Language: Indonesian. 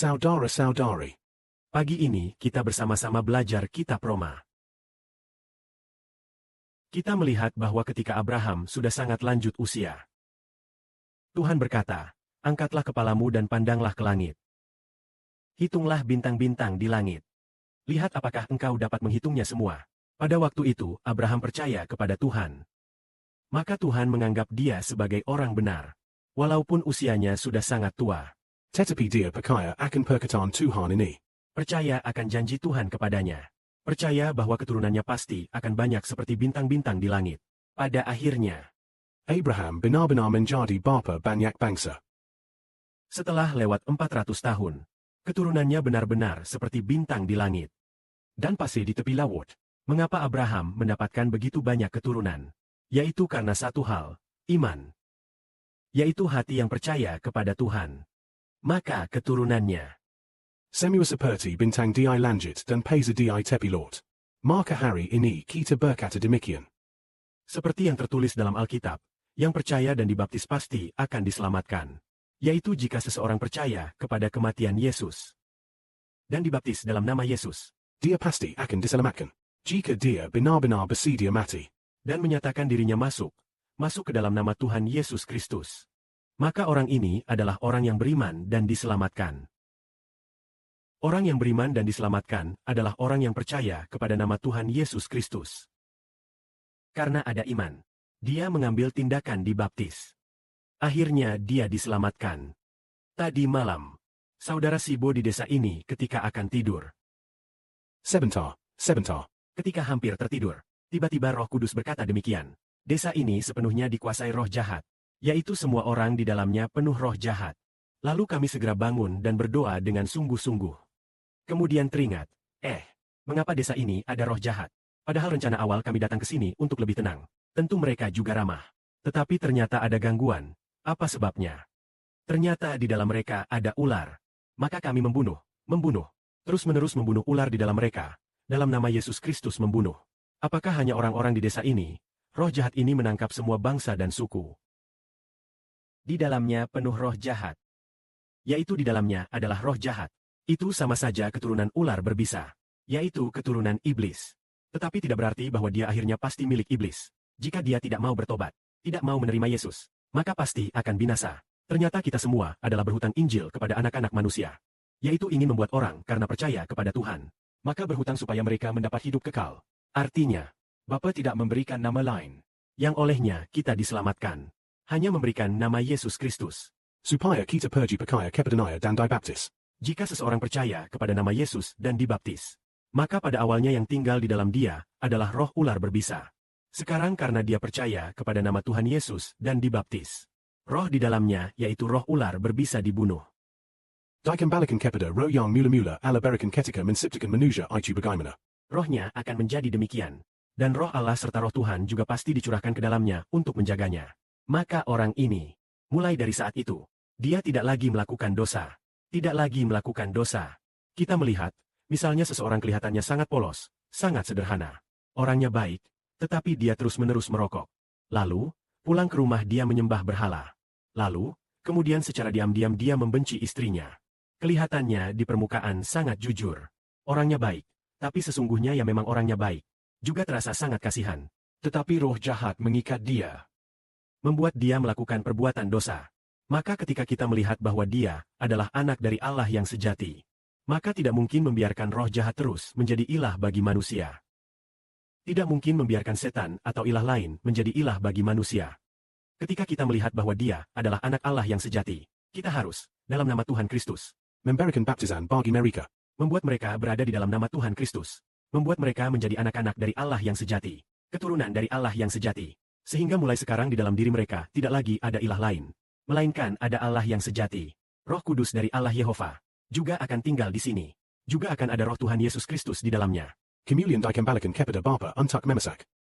Saudara-saudari. Pagi ini kita bersama-sama belajar kitab Roma. Kita melihat bahwa ketika Abraham sudah sangat lanjut usia, Tuhan berkata, "Angkatlah kepalamu dan pandanglah ke langit. Hitunglah bintang-bintang di langit. Lihat apakah engkau dapat menghitungnya semua." Pada waktu itu, Abraham percaya kepada Tuhan. Maka Tuhan menganggap dia sebagai orang benar, walaupun usianya sudah sangat tua. Tetapi dia percaya akan perkataan Tuhan ini. Percaya akan janji Tuhan kepadanya. Percaya bahwa keturunannya pasti akan banyak seperti bintang-bintang di langit. Pada akhirnya, Abraham benar-benar menjadi bapa banyak bangsa. setelah lewat 400 tahun, keturunannya benar-benar seperti bintang di langit. Dan pasti di tepi laut. Mengapa Abraham mendapatkan begitu banyak keturunan? Yaitu karena satu hal, iman. Yaitu hati yang percaya kepada Tuhan. Maka keturunannya Semua seperti bintang di langit dan peza di tepi laut. Maka hari ini kita berkata demikian. seperti yang tertulis dalam Alkitab, yang percaya dan dibaptis pasti akan diselamatkan. Yaitu jika seseorang percaya kepada kematian Yesus dan dibaptis dalam nama Yesus, Dia pasti akan diselamatkan. Jika dia benar-benar bersedia mati. dan menyatakan dirinya masuk ke dalam nama Tuhan Yesus Kristus. Maka orang ini adalah orang yang beriman dan diselamatkan. Orang yang beriman dan diselamatkan adalah orang yang percaya kepada nama Tuhan Yesus Kristus. Karena ada iman, dia mengambil tindakan dibaptis. Akhirnya dia diselamatkan. Tadi malam, saudara Sibo di desa ini ketika akan tidur. Sebentar. Ketika hampir tertidur, tiba-tiba Roh Kudus berkata demikian. Desa ini sepenuhnya dikuasai roh jahat, yaitu semua orang di dalamnya penuh roh jahat. Lalu kami segera bangun dan berdoa dengan sungguh-sungguh. Kemudian teringat, mengapa desa ini ada roh jahat? Padahal rencana awal kami datang ke sini untuk lebih tenang. Tentu mereka juga ramah. Tetapi ternyata ada gangguan. Apa sebabnya? Ternyata di dalam mereka ada ular. Maka kami membunuh, terus-menerus membunuh ular di dalam mereka. Dalam nama Yesus Kristus membunuh. Apakah hanya orang-orang di desa ini? Roh jahat ini menangkap semua bangsa dan suku. Di dalamnya penuh roh jahat. Yaitu di dalamnya adalah roh jahat. Itu sama saja keturunan ular berbisa. Yaitu keturunan iblis. Tetapi tidak berarti bahwa dia akhirnya pasti milik iblis. Jika dia tidak mau bertobat, tidak mau menerima Yesus, maka pasti akan binasa. Ternyata kita semua adalah berhutang Injil kepada anak-anak manusia. Yaitu ingin membuat orang karena percaya kepada Tuhan. Maka berhutang supaya mereka mendapat hidup kekal. Artinya, Bapa tidak memberikan nama lain yang olehnya kita diselamatkan. Hanya memberikan nama Yesus Kristus. Supaya kita pergi percaya kepadanya dan dibaptis. Jika seseorang percaya kepada nama Yesus dan dibaptis, maka pada awalnya yang tinggal di dalam dia adalah roh ular berbisa. Sekarang karena dia percaya kepada nama Tuhan Yesus dan dibaptis, roh di dalamnya yaitu roh ular berbisa dibunuh. Dikembalikan kepada roh yang mula-mula ala berikan ketika menciptakan manusia itu bagaimana. Rohnya akan menjadi demikian. Dan roh Allah serta roh Tuhan juga pasti dicurahkan ke dalamnya untuk menjaganya. Maka orang ini, mulai dari saat itu, dia tidak lagi melakukan dosa. Tidak lagi melakukan dosa. Kita melihat, misalnya seseorang kelihatannya sangat polos, sangat sederhana. Orangnya baik, tetapi dia terus-menerus merokok. Lalu, pulang ke rumah dia menyembah berhala. Lalu, kemudian secara diam-diam dia membenci istrinya. Kelihatannya di permukaan sangat jujur. Orangnya baik, tapi sesungguhnya ya memang orangnya baik. Juga terasa sangat kasihan. Tetapi roh jahat mengikat dia. Membuat dia melakukan perbuatan dosa. Maka ketika kita melihat bahwa dia adalah anak dari Allah yang sejati, maka tidak mungkin membiarkan roh jahat terus menjadi ilah bagi manusia. Tidak mungkin membiarkan setan atau ilah lain menjadi ilah bagi manusia. Ketika kita melihat bahwa dia adalah anak Allah yang sejati, kita harus, dalam nama Tuhan Kristus, memberikan baptisan bagi mereka. Membuat mereka berada di dalam nama Tuhan Kristus. Membuat mereka menjadi anak-anak dari Allah yang sejati. Keturunan dari Allah yang sejati. Sehingga mulai sekarang di dalam diri mereka tidak lagi ada ilah lain. Melainkan ada Allah yang sejati. Roh Kudus dari Allah Yehova juga akan tinggal di sini. Juga akan ada roh Tuhan Yesus Kristus di dalamnya. Kemuliaan dikembalikan kepada Bapa untuk memasak.